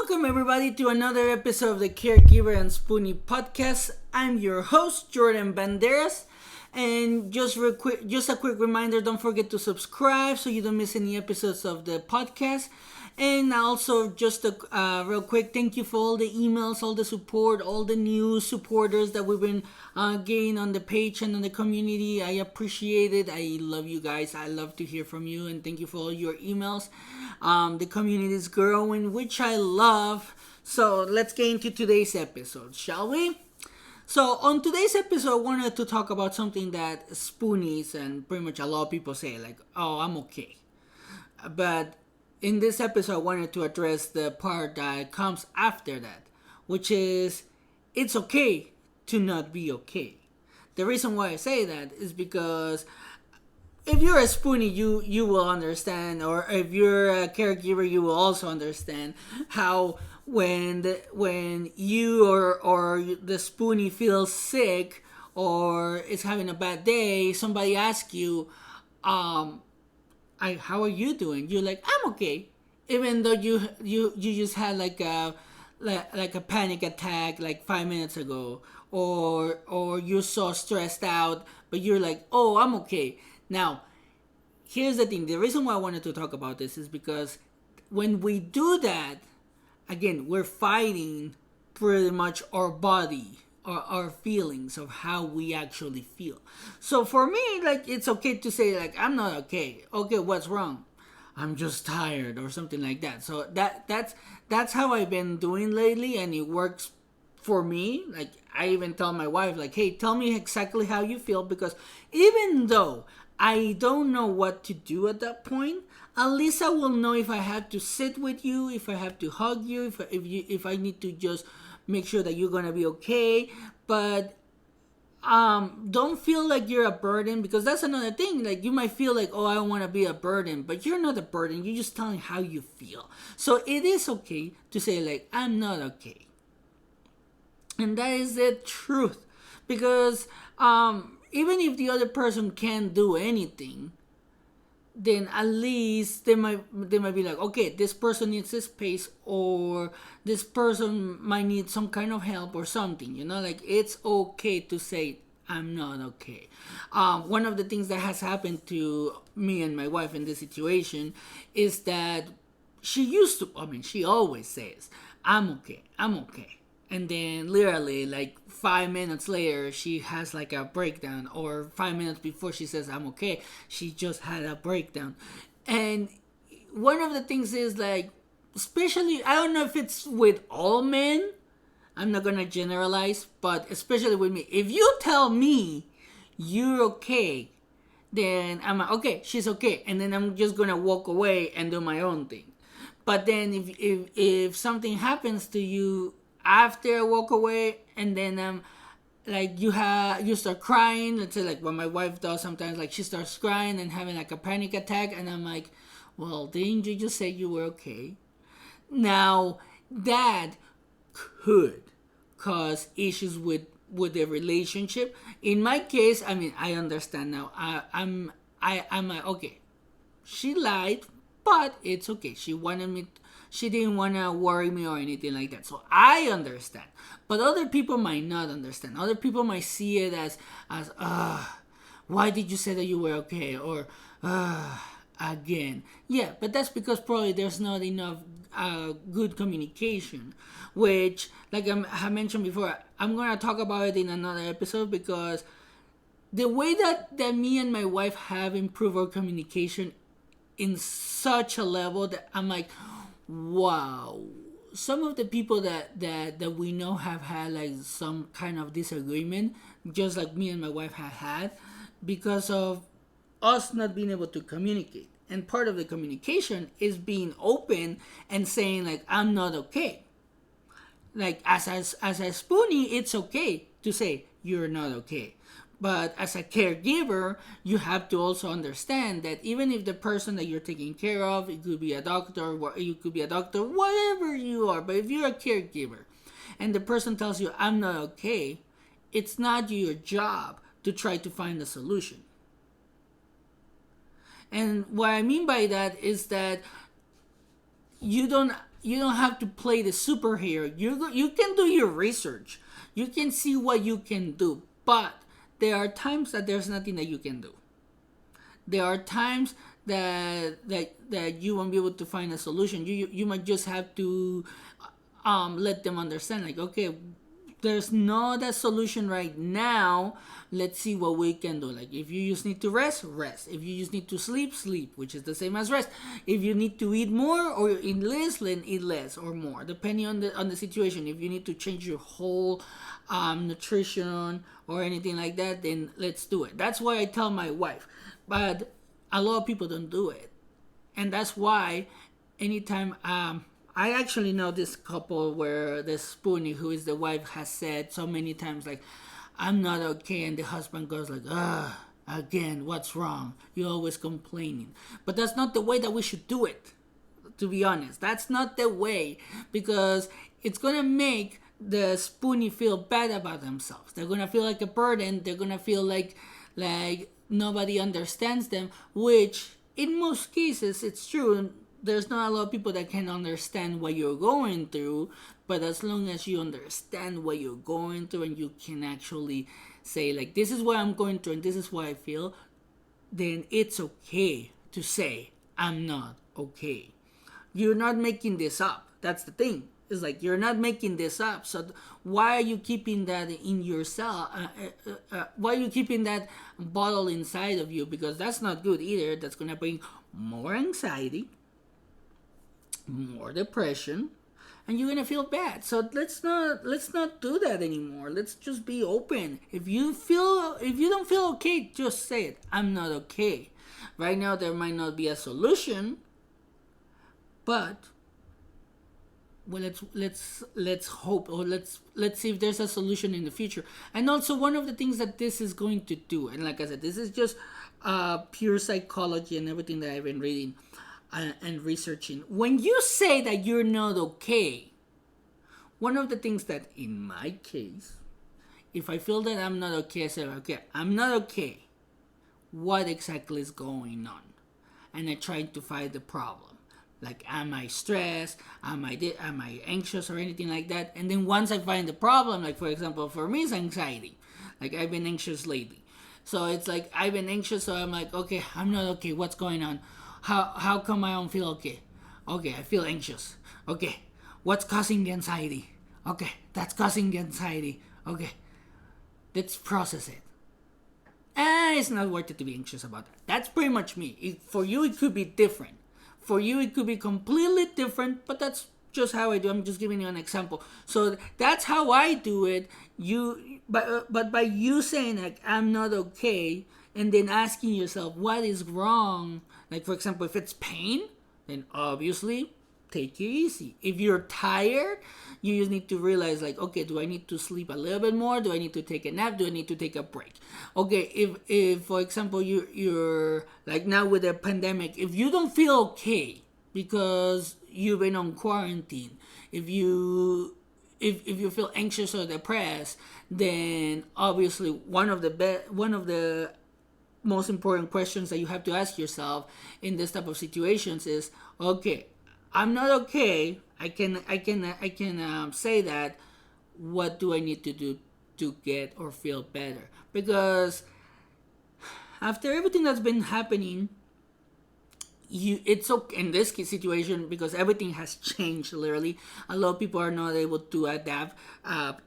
Welcome everybody to another episode of the Caregiver and Spoonie podcast. I'm your host Jordan Banderas, and just a quick reminder: don't forget to subscribe so you don't miss any episodes of the podcast. And also, just a real quick thank you for all the emails, all the support, all the new supporters that we've been getting on the page and on the community. I appreciate it. I love you guys. I love to hear from you, and thank you for all your emails. The community is growing, which I love. So let's get into today's episode, shall we? So on today's episode, I wanted to talk about something that spoonies and pretty much a lot of people say, like, "Oh, I'm okay," but in this episode, I wanted to address the part that comes after that, which is it's okay to not be okay. The reason why I say that is because if you're a spoonie, you will understand, or if you're a caregiver, you will also understand how when you or the spoonie feels sick or is having a bad day, somebody asks you, how are you doing? You're like, I'm okay, even though you just had like a panic attack like 5 minutes ago, or you're so stressed out, but you're like, oh, I'm okay. Now, here's the thing. The reason why I wanted to talk about this is because when we do that, again, we're fighting pretty much our body, our feelings of how we actually feel. So for me, like, it's okay to say, like, I'm not okay. Okay, what's wrong? I'm just tired or something like that. So that's how I've been doing lately, and it works for me. Like, I even tell my wife, like, hey, tell me exactly how you feel, because even though I don't know what to do at that point, at least I will know if I have to sit with you, if I have to hug you, if I need to just make sure that you're gonna be okay. But don't feel like you're a burden, because that's another thing. Like, you might feel like, oh, I don't want to be a burden, but you're not a burden. You're just telling how you feel. So it is okay to say, like, I'm not okay, and that is the truth. Because even if the other person can't do anything, then at least they might be like, okay, this person needs a space, or this person might need some kind of help or something. Like, it's okay to say, I'm not okay. One of the things that has happened to me and my wife in this situation is that she always says, I'm okay, and then literally like 5 minutes later she has like a breakdown, or 5 minutes before she says I'm okay, she just had a breakdown. And one of the things is, like, especially, I don't know if it's with all men, I'm not gonna generalize, but especially with me, if you tell me you're okay, then I'm like, okay, she's okay, and then I'm just gonna walk away and do my own thing. But then if something happens to you after I walk away, and then like you start crying, let's say, like what my wife does sometimes, like she starts crying and having like a panic attack, and I'm like, well, didn't you just say you were okay? Now, that could cause issues with the relationship. In my case, I mean, I understand now. I'm like, okay, she lied, but it's okay. She didn't want to worry me or anything like that. So I understand. But other people might not understand. Other people might see it as why did you say that you were okay? Or, again. Yeah, but that's because probably there's not enough good communication, which, like I mentioned before, I'm going to talk about it in another episode, because the way that me and my wife have improved our communication in such a level that I'm like, wow. Some of the people that we know have had like some kind of disagreement, just like me and my wife have had, because of us not being able to communicate. And part of the communication is being open and saying, like, I'm not okay. Like, as a spoonie, it's okay to say you're not okay. But as a caregiver, you have to also understand that even if the person that you're taking care of, it could be a doctor, whatever you are, but if you're a caregiver and the person tells you, I'm not okay, it's not your job to try to find a solution. And what I mean by that is that you don't you don't have to play the superhero. You can do your research. You can see what you can do, but there are times that there's nothing that you can do. There are times that you won't be able to find a solution. You might just have to let them understand, like, okay, there's not a solution right now. Let's see what we can do. Like, if you just need to rest, rest. If you just need to sleep, sleep, which is the same as rest. If you need to eat more or eat less, then eat less or more, depending on the situation. If you need to change your whole nutrition or anything like that, then let's do it. That's why I tell my wife. But a lot of people don't do it, and that's why anytime I actually know this couple where the Spoonie, who is the wife, has said so many times, like, I'm not okay, and the husband goes like, again, what's wrong? You're always complaining. But that's not the way that we should do it, to be honest. That's not the way, because it's gonna make the Spoonie feel bad about themselves. They're gonna feel like a burden. They're gonna feel like nobody understands them, which in most cases it's true. There's not a lot of people that can understand what you're going through, but as long as you understand what you're going through and you can actually say, like, this is what I'm going through and this is what I feel, then it's okay to say, I'm not okay. You're not making this up. That's the thing. It's like, you're not making this up. So why are you keeping that in yourself? Why are you keeping that bottle inside of you? Because that's not good either. That's going to bring more anxiety, more depression, and you're gonna feel bad. So let's not do that anymore. Let's just be open. If you don't feel okay, just say it. I'm not okay. Right now there might not be a solution, but well, let's hope, or let's see if there's a solution in the future. And also, one of the things that this is going to do, and like I said, this is just pure psychology and everything that I've been reading and researching. When you say that you're not okay, one of the things that, in my case, if I feel that I'm not okay, I say, okay, I'm not okay. What exactly is going on? And I try to find the problem. Like, am I stressed? Am I anxious or anything like that? And then once I find the problem, like, for example, for me, it's anxiety. Like, I've been anxious lately. So it's like, I've been anxious, so I'm like, okay, I'm not okay. What's going on? How come I don't feel okay? Okay, I feel anxious. Okay, what's causing the anxiety? Okay, that's causing the anxiety. Okay, let's process it. It's not worth it to be anxious about that. That's pretty much me. For you, it could be different. For you, it could be completely different, but that's just how I do. I'm just giving you an example. So that's how I do it. But by you saying, like, I'm not okay, and then asking yourself what is wrong. Like, for example, if it's pain, then obviously take it easy. If you're tired, you just need to realize, like, okay, do I need to sleep a little bit more? Do I need to take a nap? Do I need to take a break? Okay, if for example, you're like now with the pandemic, if you don't feel okay because you've been on quarantine, if you feel anxious or depressed, then obviously one of the most important questions that you have to ask yourself in this type of situations is, okay, I'm not okay. I can say that. What do I need to do to get or feel better? Because after everything that's been happening, it's okay in this situation, because everything has changed literally. A lot of people are not able to adapt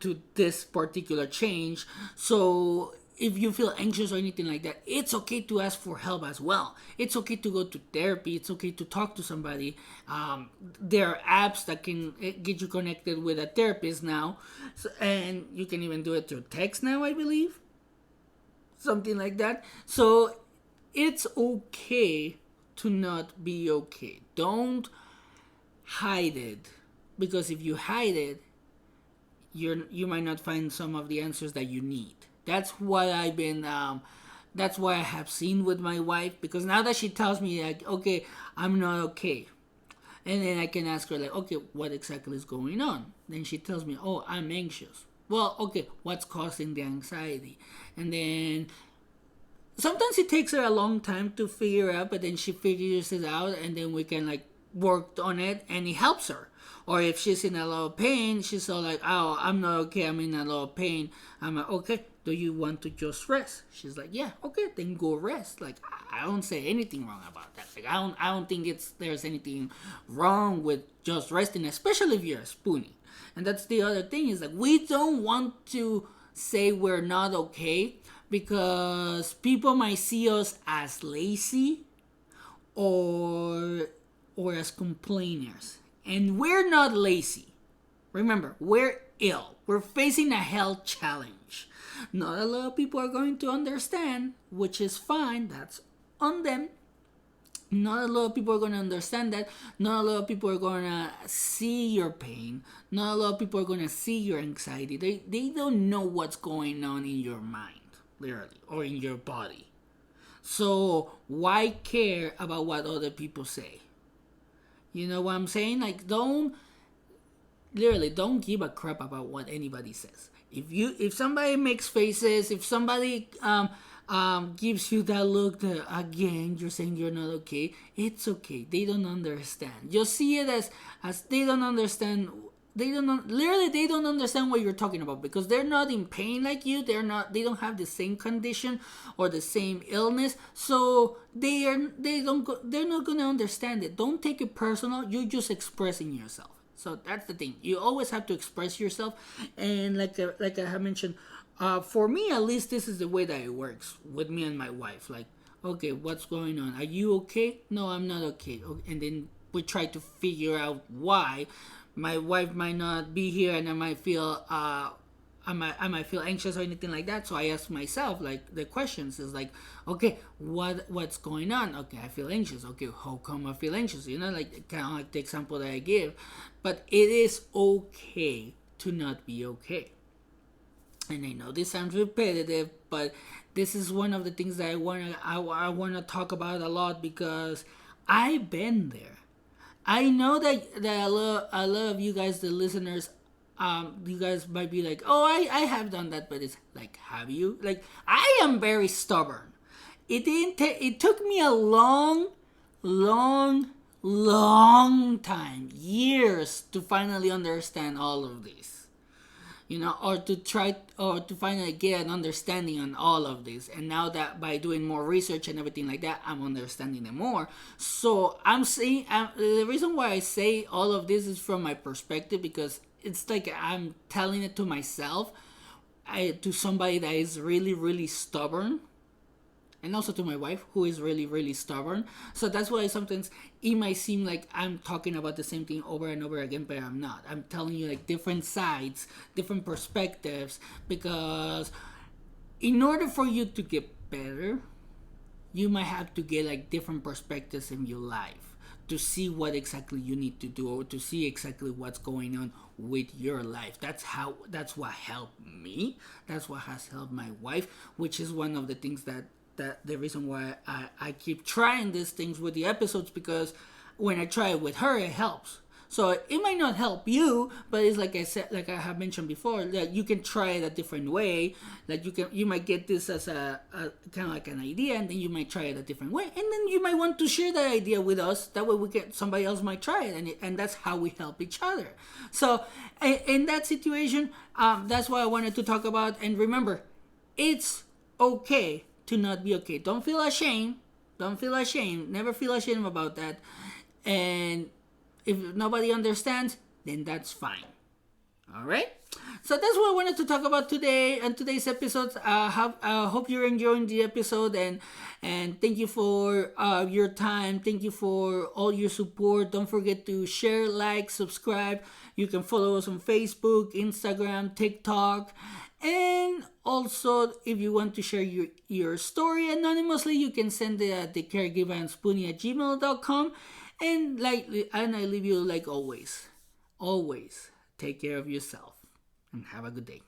to this particular change. So if you feel anxious or anything like that, it's okay to ask for help as well. It's okay to go to therapy. It's okay to talk to somebody. There are apps that can get you connected with a therapist now, and you can even do it through text now, I believe, something like that. So it's okay to not be okay. Don't hide it, because if you hide it, you might not find some of the answers that you need. That's what I've been. That's what I have seen with my wife. Because now that she tells me, like, okay, I'm not okay, and then I can ask her, like, okay, what exactly is going on? Then she tells me, oh, I'm anxious. Well, okay, what's causing the anxiety? And then sometimes it takes her a long time to figure out, but then she figures it out, and then we can, like, worked on it and it helps her. Or if she's in a lot of pain, she's all like, oh, I'm not okay, I'm in a lot of pain. I'm like, okay, do you want to just rest? She's like, yeah, okay, then go rest. Like, I don't say anything wrong about that. Like, I don't think there's anything wrong with just resting, especially if you're a spoonie. And that's the other thing, is like, we don't want to say we're not okay because people might see us as lazy or as complainers. And we're not lazy. Remember, we're ill. We're facing a health challenge. Not a lot of people are going to understand, which is fine. That's on them. Not a lot of people are going to understand that. Not a lot of people are going to see your pain. Not a lot of people are going to see your anxiety. They don't know what's going on in your mind, literally, or in your body. So why care about what other people say? You know what I'm saying? Like, don't give a crap about what anybody says. If somebody makes faces, if somebody gives you that look that again you're saying you're not okay, it's okay. They don't understand. Just see it as they don't understand. They don't understand what you're talking about because they're not in pain like you. They don't have the same condition or the same illness, so they're not gonna understand it. Don't take it personal. You're just expressing yourself. So that's the thing. You always have to express yourself, and like I have mentioned, for me at least, this is the way that it works with me and my wife. Like, okay, what's going on? Are you okay? No, I'm not okay. And then we try to figure out why. My wife might not be here, and I might feel I might feel anxious or anything like that. So I ask myself like the questions is like, okay, what's going on? Okay, I feel anxious. Okay, how come I feel anxious? You know, like kind of like the example that I give. But it is okay to not be okay. And I know this sounds repetitive, but this is one of the things that I wanna talk about a lot because I've been there. I know that a lot of you guys, the listeners, you guys might be like, oh, I have done that, but it's like, have you? Like, I am very stubborn. It took me a long, long, long time, years to finally understand all of this, you know, or to try or to finally get an understanding on all of this. And now that by doing more research and everything like that, I'm understanding it more. So I'm saying the reason why I say all of this is from my perspective because it's like I'm telling it to myself, to somebody that is really, really stubborn, and also to my wife who is really, really stubborn. So that's why sometimes it might seem like I'm talking about the same thing over and over again, but I'm not. I'm telling you like different sides, different perspectives, because in order for you to get better, you might have to get like different perspectives in your life to see what exactly you need to do or to see exactly what's going on with your life. That's what helped me. That's what has helped my wife, which is one of the things that the reason why I keep trying these things with the episodes, because when I try it with her, it helps. So it might not help you, but it's like I said, like I have mentioned before, that you can try it a different way. Like you might get this as a kind of like an idea, and then you might try it a different way, and then you might want to share that idea with us. That way, somebody else might try it, and that's how we help each other. So in that situation, that's what I wanted to talk about. And remember, it's okay to not be okay. Don't feel ashamed. Don't feel ashamed. Never feel ashamed about that. And if nobody understands, then that's fine. All right. So that's what I wanted to talk about today and today's episode. Hope you're enjoying the episode, and thank you for your time. Thank you for all your support. Don't forget to share, like, subscribe. You can follow us on Facebook, Instagram, TikTok. And also, if you want to share your story anonymously, you can send it at the Caregiver and Spoonie at gmail.com. And I leave you like always, take care of yourself and have a good day.